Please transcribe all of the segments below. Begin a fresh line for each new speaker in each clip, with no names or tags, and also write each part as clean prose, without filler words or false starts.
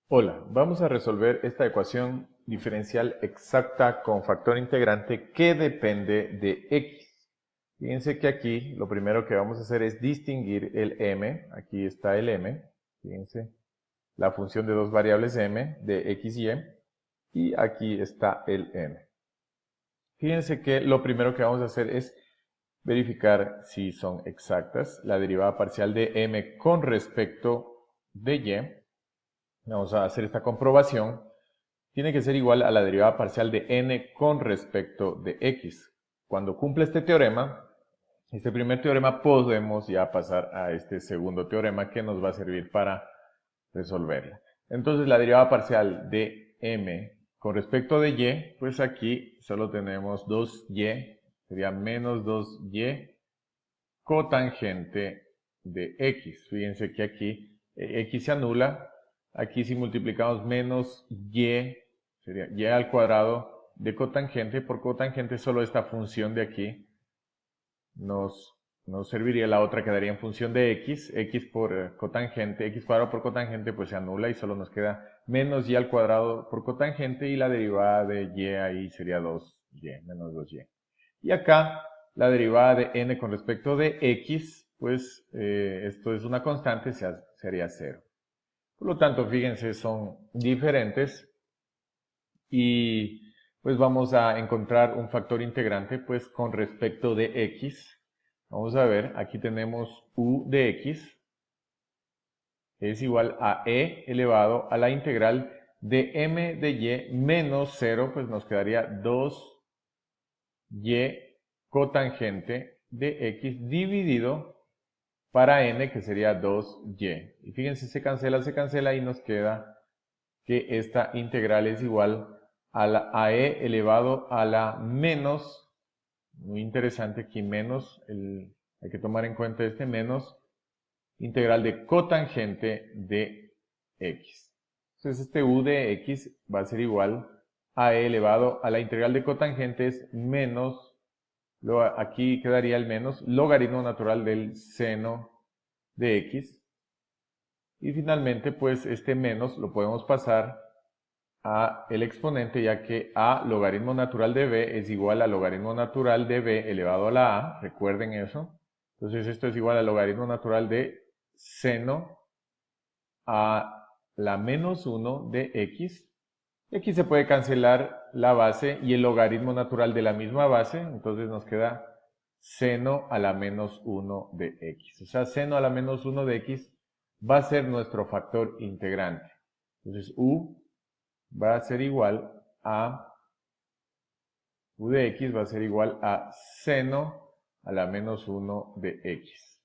Hola, vamos a resolver esta ecuación diferencial exacta con factor integrante que depende de x. Fíjense que aquí lo primero que vamos a hacer es distinguir el m. Aquí está el m. Fíjense, la función de dos variables m de x y y. Y aquí está el n. Fíjense que lo primero que vamos a hacer es verificar si son exactas. La derivada parcial de m con respecto de y. Vamos a hacer esta comprobación. Tiene que ser igual a la derivada parcial de n con respecto de x. Cuando cumple este teorema, este primer teorema, podemos ya pasar a este segundo teorema que nos va a servir para resolverla. Entonces la derivada parcial de m con respecto de y, pues aquí solo tenemos 2y, sería menos 2y cotangente de x. Fíjense que aquí x se anula. Aquí si multiplicamos menos y, sería y al cuadrado de cotangente. Por cotangente solo esta función de aquí nos serviría. La otra quedaría en función de x por cotangente, x cuadrado por cotangente pues se anula y solo nos queda menos y al cuadrado por cotangente y la derivada de y ahí sería 2y, menos 2y. Y acá la derivada de n con respecto de x, pues esto es una constante, sería 0. Por lo tanto, fíjense, son diferentes y pues vamos a encontrar un factor integrante pues con respecto de x. Vamos a ver, aquí tenemos u de x es igual a e elevado a la integral de m de y menos 0, pues nos quedaría 2y cotangente de x dividido para n, que sería 2y. Y fíjense, se cancela y nos queda que esta integral es igual a e elevado a la menos, muy interesante aquí, menos, hay que tomar en cuenta este menos, integral de cotangente de x. Entonces este u de x va a ser igual a e elevado a la integral de cotangente es menos, aquí quedaría el menos, logaritmo natural del seno de x. Y finalmente, pues este menos lo podemos pasar a el exponente, ya que a logaritmo natural de b es igual a logaritmo natural de b elevado a la a. Recuerden eso. Entonces esto es igual a logaritmo natural de seno a la menos 1 de x. Y aquí se puede cancelar la base y el logaritmo natural de la misma base. Entonces nos queda seno a la menos 1 de x. O sea, seno a la menos 1 de x va a ser nuestro factor integrante. Entonces u va a ser igual a, u de x va a ser igual a seno a la menos 1 de x.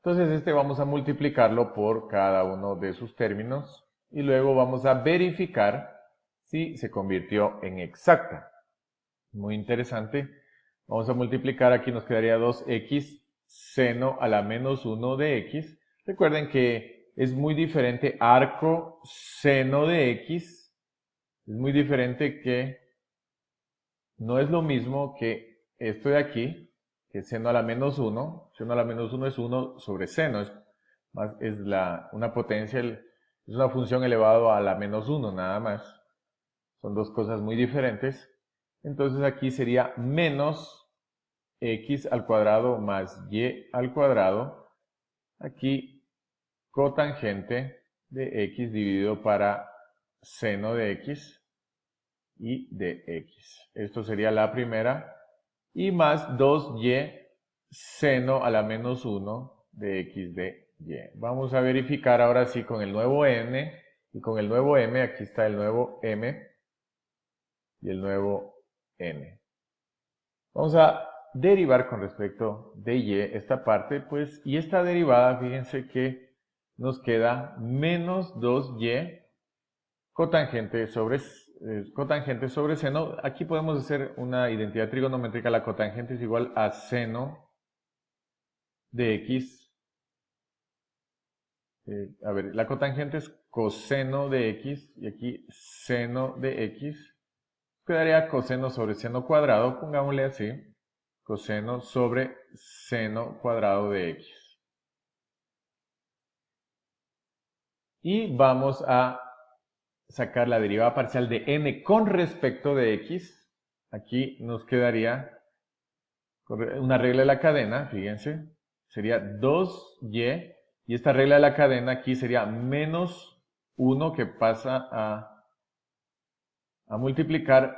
Entonces este vamos a multiplicarlo por cada uno de sus términos y luego vamos a verificar si se convirtió en exacta. Muy interesante. Vamos a multiplicar, aquí nos quedaría 2x seno a la menos 1 de x. Recuerden que es muy diferente arco seno de x. Es muy diferente que no es lo mismo que esto de aquí, que es seno a la menos 1. Seno a la menos 1 es 1 sobre seno. Es una potencia, es una función elevado a la menos 1 nada más. Son dos cosas muy diferentes. Entonces aquí sería menos x al cuadrado más y al cuadrado. Aquí cotangente de x dividido para seno de x y de x. Esto sería la primera. Y más 2y seno a la menos 1 de x de y. Vamos a verificar ahora sí con el nuevo n y con el nuevo m. Aquí está el nuevo m y el nuevo n. Vamos a derivar con respecto de y esta parte, pues, y esta derivada, fíjense que nos queda menos 2y cotangente sobre seno. Aquí podemos hacer una identidad trigonométrica. La cotangente es igual a seno de x. A ver, la cotangente es coseno de x y aquí seno de x. Quedaría coseno sobre seno cuadrado, pongámosle así. Coseno sobre seno cuadrado de x. Y vamos a sacar la derivada parcial de n con respecto de x, aquí nos quedaría una regla de la cadena, fíjense, sería 2y, y esta regla de la cadena aquí sería menos 1 que pasa a multiplicar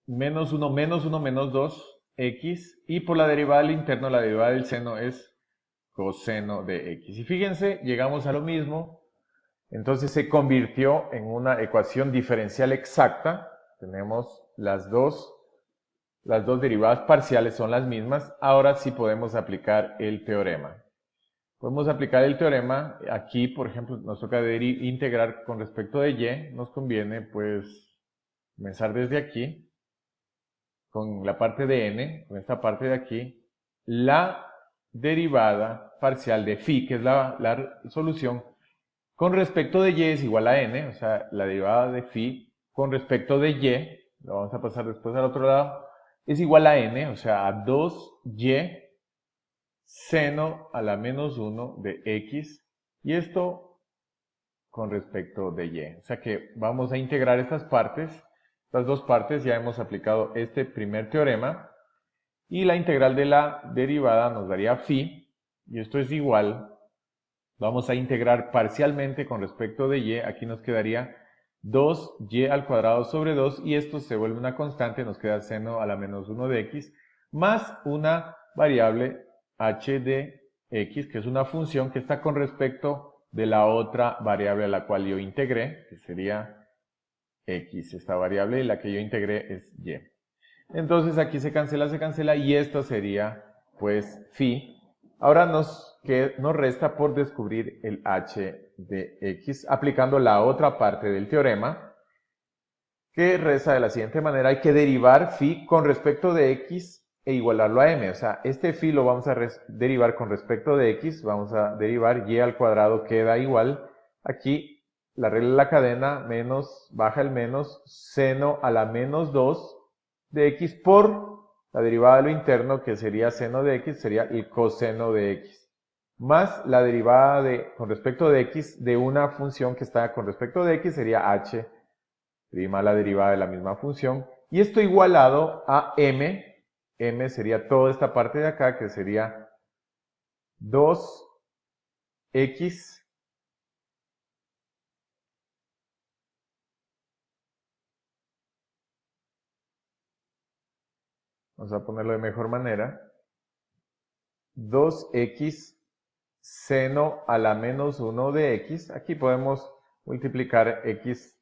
menos 1 menos 2, x, y por la derivada del interno, la derivada del seno es coseno de x. Y fíjense, llegamos a lo mismo, entonces se convirtió en una ecuación diferencial exacta, tenemos las dos derivadas parciales son las mismas, ahora sí podemos aplicar el teorema. Podemos aplicar el teorema, aquí por ejemplo nos toca integrar con respecto de y, nos conviene pues comenzar desde aquí, con la parte de n, con esta parte de aquí, la derivada parcial de phi, que es la solución, con respecto de y es igual a n, o sea, la derivada de phi con respecto de y, lo vamos a pasar después al otro lado, es igual a n, o sea, a 2y seno a la menos 1 de x, y esto con respecto de y. O sea que vamos a integrar estas dos partes, ya hemos aplicado este primer teorema, y la integral de la derivada nos daría phi, y esto es igual, vamos a integrar parcialmente con respecto de y, aquí nos quedaría 2y al cuadrado sobre 2, y esto se vuelve una constante, nos queda seno a la menos 1 de x, más una variable h de x, que es una función que está con respecto de la otra variable a la cual yo integré, que sería x, esta variable, y la que yo integré es y. Entonces aquí se cancela, y esto sería pues phi. Ahora nos resta por descubrir el h de x aplicando la otra parte del teorema, que resta de la siguiente manera: hay que derivar phi con respecto de x e igualarlo a m. O sea, este phi lo vamos a derivar con respecto de x, vamos a derivar y al cuadrado queda igual. Aquí la regla de la cadena, menos, baja el menos, seno a la menos 2 de x por la derivada de lo interno, que sería seno de x, sería el coseno de x, más la derivada con respecto de x de una función que está con respecto de x, sería h, prima la derivada de la misma función, y esto igualado a m sería toda esta parte de acá, que sería 2x vamos a ponerlo de mejor manera, 2x seno a la menos 1 de x, aquí podemos multiplicar x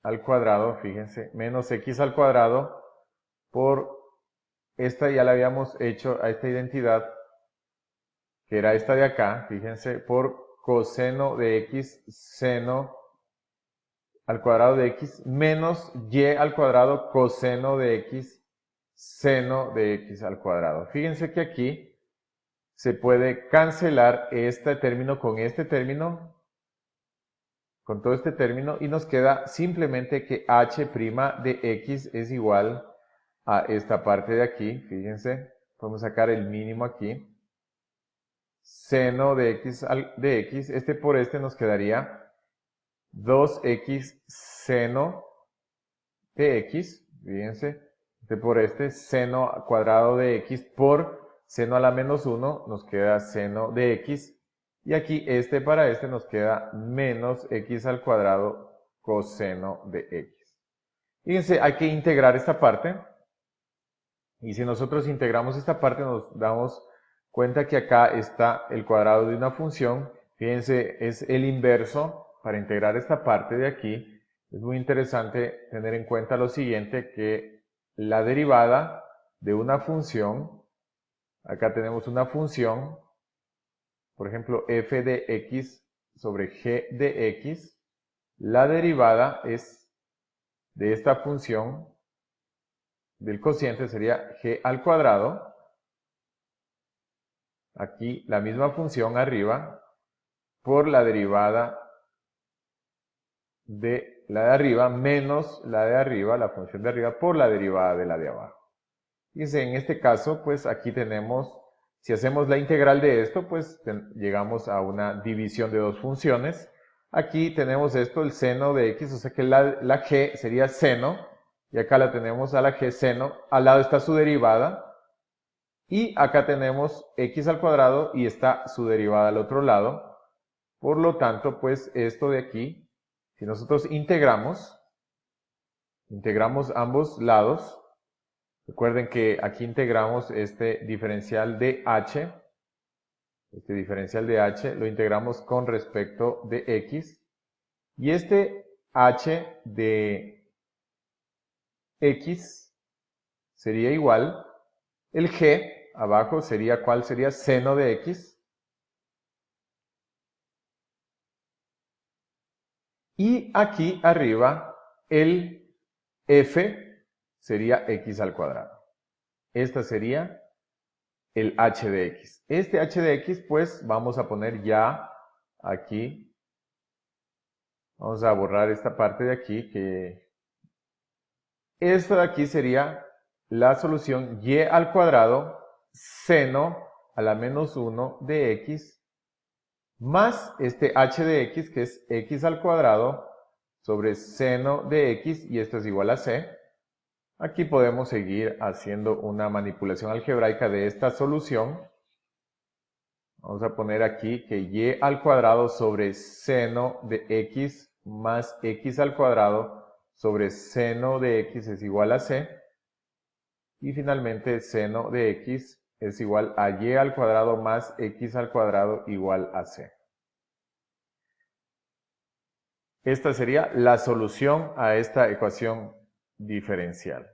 al cuadrado, fíjense, menos x al cuadrado por esta, ya la habíamos hecho a esta identidad, que era esta de acá, fíjense, por coseno de x seno al cuadrado de x menos y al cuadrado coseno de x seno de x al cuadrado. Fíjense que aquí se puede cancelar este término con este término, con todo este término, y nos queda simplemente que h' de x es igual a esta parte de aquí. Fíjense, podemos sacar el mínimo aquí. Seno de x, este por este nos quedaría 2x seno de x, fíjense, este por este, seno cuadrado de x por seno a la menos 1, nos queda seno de x, y aquí este para este nos queda menos x al cuadrado coseno de x. Fíjense, hay que integrar esta parte, y si nosotros integramos esta parte nos damos cuenta que acá está el cuadrado de una función. Fíjense, es el inverso. Para integrar esta parte de aquí es muy interesante tener en cuenta lo siguiente, que la derivada de una función, acá tenemos una función, por ejemplo f de x sobre g de x, la derivada es de esta función del cociente sería g al cuadrado, aquí la misma función arriba, por la derivada de la de arriba menos la de arriba, la función de arriba, por la derivada de la de abajo. Fíjense, en este caso, pues aquí tenemos, si hacemos la integral de esto, pues llegamos a una división de dos funciones. Aquí tenemos esto, el seno de x, o sea que la g sería seno, y acá la tenemos a la g seno, al lado está su derivada, y acá tenemos x al cuadrado y está su derivada al otro lado. Por lo tanto, pues esto de aquí, si nosotros integramos ambos lados, recuerden que aquí integramos este diferencial de h, lo integramos con respecto de x, y este h de x sería igual, el g abajo sería, ¿cuál sería? Seno de x. Y aquí arriba el f sería x al cuadrado. Esta sería el h de x. Este h de x pues vamos a poner ya aquí. Vamos a borrar esta parte de aquí que esto de aquí sería la solución y al cuadrado seno a la menos 1 de x más este h de x que es x al cuadrado sobre seno de x y esto es igual a c. Aquí podemos seguir haciendo una manipulación algebraica de esta solución. Vamos a poner aquí que y al cuadrado sobre seno de x más x al cuadrado sobre seno de x es igual a c. Y finalmente seno de x es igual a y al cuadrado más x al cuadrado igual a c. Esta sería la solución a esta ecuación diferencial.